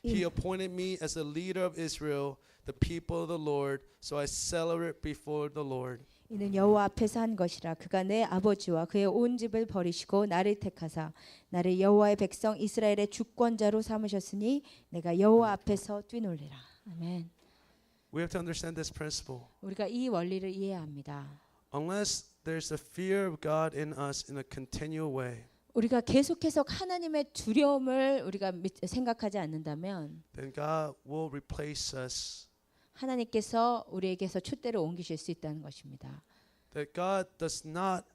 He appointed me as the leader of Israel, the people of the Lord, so I celebrate before the Lord. 이는 여호와 앞에서 한 것이라 그가 내 아버지와 그의 온 집을 버리시고 나를 택하사 나를 여호와의 백성 이스라엘의 주권자로 삼으셨으니 내가 여호와 앞에서 뛰놀리라. 아멘. We have to understand this principle. 우리가 이 원리를 이해해야 합니다. Unless there's a fear of God in us in a continual way, 우리가 계속해서 하나님의 두려움을 우리가 생각하지 않는다면 then God will replace us. 하나님께서 우리에게서 촛대를 옮기실 수 있다는 것입니다. That God does not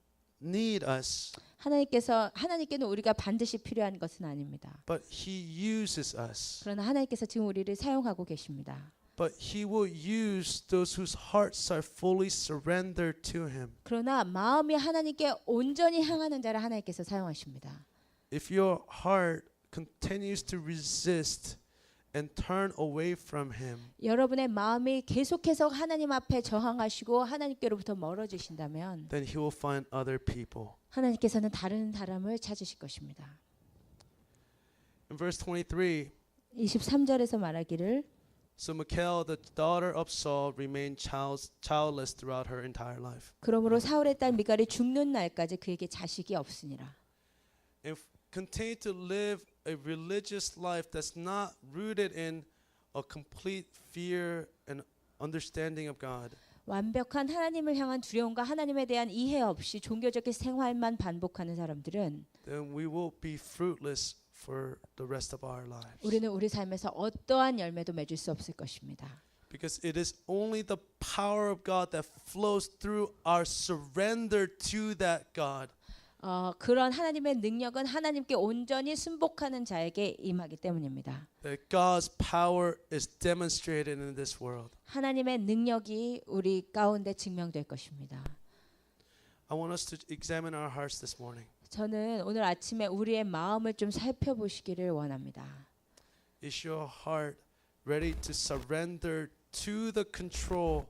need us, 하나님께는 우리가 반드시 필요한 것은 아닙니다. but He uses us. 그러나 하나님께서 지금 우리를 사용하고 계십니다. But He will use those whose hearts are fully surrendered to Him. 그러나 마음이 하나님께 온전히 향하는 자를 하나님께서 사용하십니다. If your heart continues to resist and turn away from Him, 여러분의 마음이 계속해서 하나님 앞에 저항하시고 하나님께로부터 멀어지신다면 then He will find other people. 하나님께서는 다른 사람을 찾으실 것입니다. In verse 23, 23절에서 말하기를 so Michal, the daughter of Saul, remained childless throughout her entire life. 그러므로 사울의 딸 미갈이 죽는 날까지 그에게 자식이 없으니라. And continue to live a religious life that's not rooted in a complete fear and understanding of God. 완벽한 하나님을 향한 두려움과 하나님에 대한 이해 없이 종교적인 생활만 반복하는 사람들은 Then we will be fruitless for the rest of our lives. 우리는 우리 삶에서 어떠한 열매도 맺을 수 없을 것입니다. Because it is only the power of God that flows through our surrender to that God. 그런 하나님의 능력은 하나님께 온전히 순복하는 자에게 임하기 때문입니다. That God's power is demonstrated in this world. 하나님의 능력이 우리 가운데 증명될 것입니다. I want us to examine our hearts this morning. 저는 오늘 아침에 우리의 마음을 좀 살펴보시기를 원합니다. Is your heart ready to surrender to the control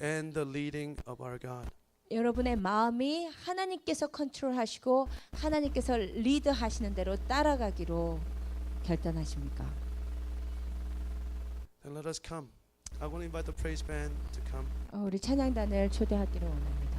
and the leading of our God? 여러분의 마음이 하나님께서 컨트롤하시고 하나님께서 리드하시는 대로 따라가기로 결단하십니까? Then let us come. I want to invite the praise band to come. 우리 찬양단을 초대하기를 원합니다.